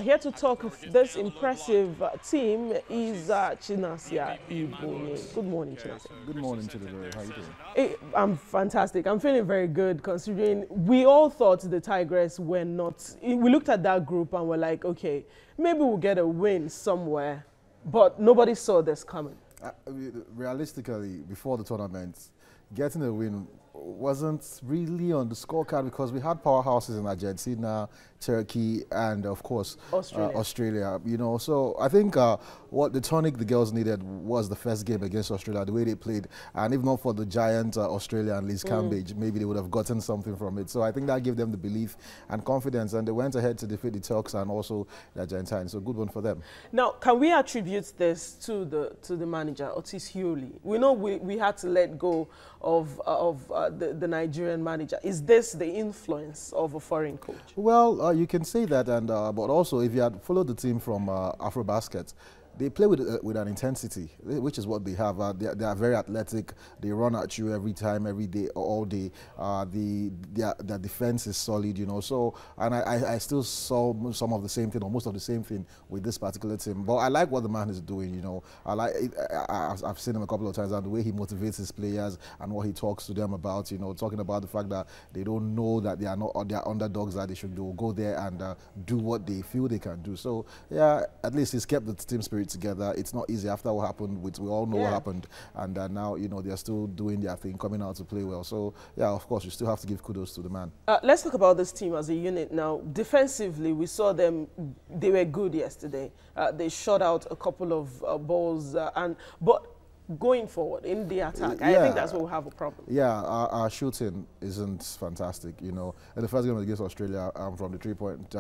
Here to talk of this impressive team is Chinasia Ibonye. Good morning, Chinasia. Good morning, Chidere. How are you doing? I'm fantastic. I'm feeling very good considering we all thought the Tigress were not. We looked at that group and we're like, okay, maybe we'll get a win somewhere, but nobody saw this coming. Realistically, before the tournament, getting a win wasn't really on the scorecard because we had powerhouses in Argentina, Turkey, and of course Australia. You know, so I think what the tonic the girls needed was the first game against Australia, the way they played, and if not for the giant Australia and Liz Cambage, maybe they would have gotten something from it. So I think that gave them the belief and confidence, and they went ahead to defeat the Turks and also the Argentines. So good one for them. Now, can we attribute this to the manager, Otis Hewley? We know we had to let go of the Nigerian manager. Is this the influence of a foreign coach? Well, you can say that, and but also if you had followed the team from AfroBasket, they play with an intensity, which is what they have. They are very athletic. They run at you every time, every day, all day. Their defense is solid, you know. So, and I still saw some of the same thing, or most of the same thing, with this particular team. But I like what the man is doing, you know. I've seen him a couple of times, and the way he motivates his players and what he talks to them about, you know, talking about the fact that they don't know that they are underdogs, that they should go there and do what they feel they can do. So, yeah, at least he's kept the team spirit together. It's not easy after what happened, which we all know what happened, and now, you know, they're still doing their thing, coming out to play well. So yeah, of course, you still have to give kudos to the man. Let's talk about this team as a unit now. Defensively, we saw them, they were good yesterday. They shot out a couple of balls, but going forward in the attack, I think that's where we have a problem. Yeah, our shooting isn't fantastic, you know. In the first game against Australia, from the 3-point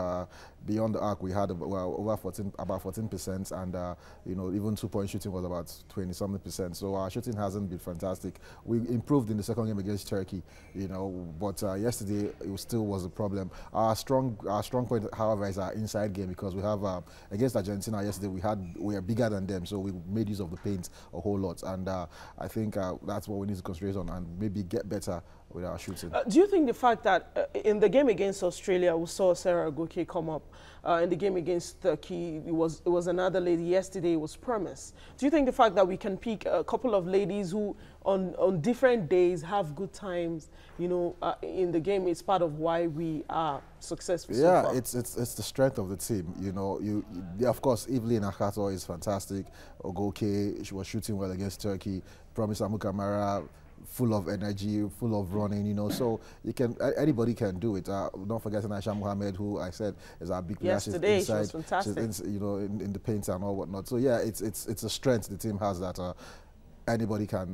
beyond the arc, we had about 14%, and you know, even 2-point shooting was about 20-something%. So our shooting hasn't been fantastic. We improved in the second game against Turkey, you know, but yesterday it still was a problem. Our strong point, however, is our inside game, because we have against Argentina yesterday we are bigger than them, so we made use of the paint a whole lot. And I think that's what we need to concentrate on and maybe get better with our shooting. Do you think the fact that in the game against Australia, we saw Sarah Goke come up, in the game against Turkey, it was another lady, yesterday it was Promise. Do you think the fact that we can pick a couple of ladies who on different days have good times, you know, in the game is part of why we are successful so far? It's the strength of the team, you know. Of course, Evelyn Akato is fantastic. Ogoke, she was shooting well against Turkey. Promise Amukamara, full of energy, full of running, you know. So anybody can do it. Don't forget Aisha Mohammed, who I said is our big player. Yesterday, she was fantastic. She's you know, in the paint and all whatnot. So yeah, it's a strength the team has that anybody can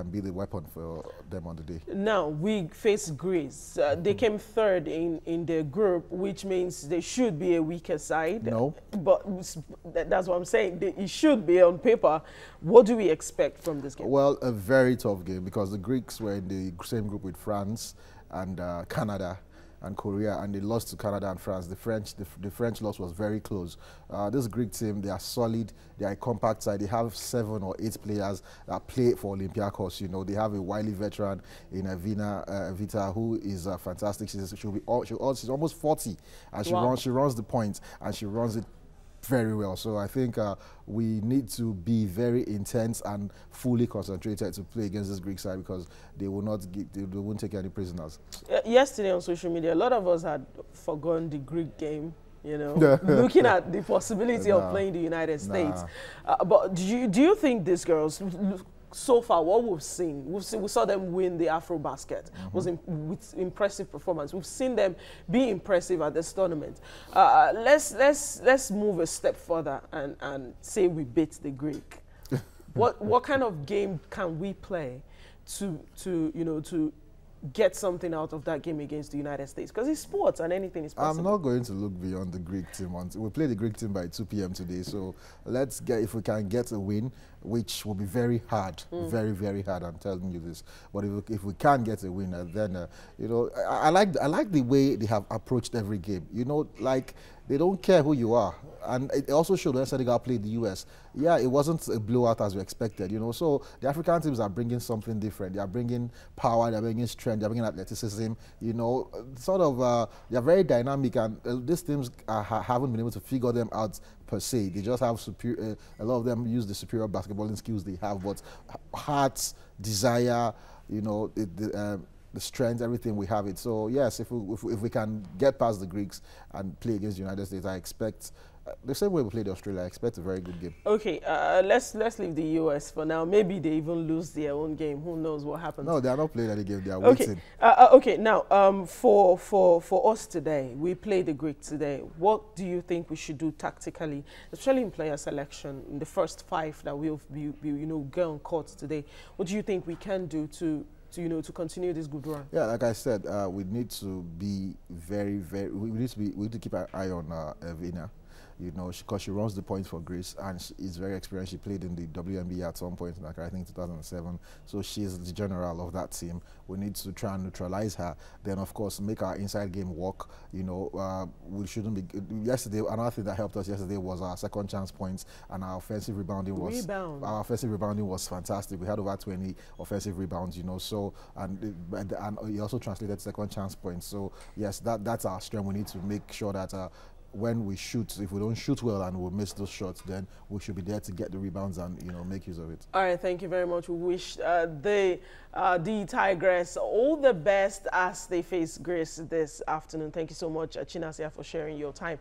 be the weapon for them on the day. Now, we face Greece. They came third in their group, which means they should be a weaker side. No. But that's what I'm saying. It should be on paper. What do we expect from this game? Well, a very tough game, because the Greeks were in the same group with France and Canada and Korea, and they lost to Canada and France. The French loss was very close. This Greek team, they are solid. They are a compact side. They have 7 or 8 players that play for Olympiacos. You know, they have a wily veteran in Vita, who is fantastic. She's almost 40, and she runs the point, and she runs it very well. So I think we need to be very intense and fully concentrated to play against this Greek side, because they won't take any prisoners. Yesterday on social media, a lot of us had forgotten the Greek game, you know, looking at the possibility of playing the United States. But do you think these girls, so far, what we saw them win the AfroBasket, was with impressive performance. We've seen them be impressive at this tournament. Let's move a step further and say we beat the Greek. What kind of game can we play to get something out of that game against the United States? Because it's sports and anything is possible. I'm not going to look beyond the Greek team. We play the Greek team by 2 p.m. today, so let's get, if we can get a win, which will be very hard, very, very hard, I'm telling you this. But if we can get a win, then, you know, I like the way they have approached every game. You know, like, they don't care who you are. and it also showed when Senegal played the US. Yeah, it wasn't a blowout as we expected, you know. So the African teams are bringing something different. They are bringing power, they are bringing strength, they are bringing athleticism, you know, sort of, they are very dynamic, and these teams haven't been able to figure them out per se. They just have superior, a lot of them use the superior basketballing skills they have, but hearts, desire, you know, the strength, everything, we have it. So yes, if we can get past the Greeks and play against the United States, I expect the same way we played Australia. I expect a very good game. Okay, let's leave the US for now. Maybe they even lose their own game. Who knows what happens? No, they are not playing any game. They are okay. waiting. Okay, now for us today, we play the Greeks today. What do you think we should do tactically, especially in player selection, in the first 5 that we'll be go on court today? What do you think we can do to continue this good run? Yeah, like I said, we need to be we need to keep our eye on Evina, you know, because she runs the points for Greece, and she is very experienced. She played in the WNBA at some point, like I think 2007. So she is the general of that team. We need to try and neutralize her. Then, of course, make our inside game work. You know, we shouldn't be. Yesterday, another thing that helped us yesterday was our second chance points, and our offensive rebounding was fantastic. We had over 20 offensive rebounds. You know, so and he also translated second chance points. So yes, that's our strength. We need to make sure that when we shoot, if we don't shoot well and we miss those shots, then we should be there to get the rebounds and, you know, make use of it. All right, thank you very much. We wish the Tigress all the best as they face Greece this afternoon. Thank you so much, Chinasia, for sharing your time.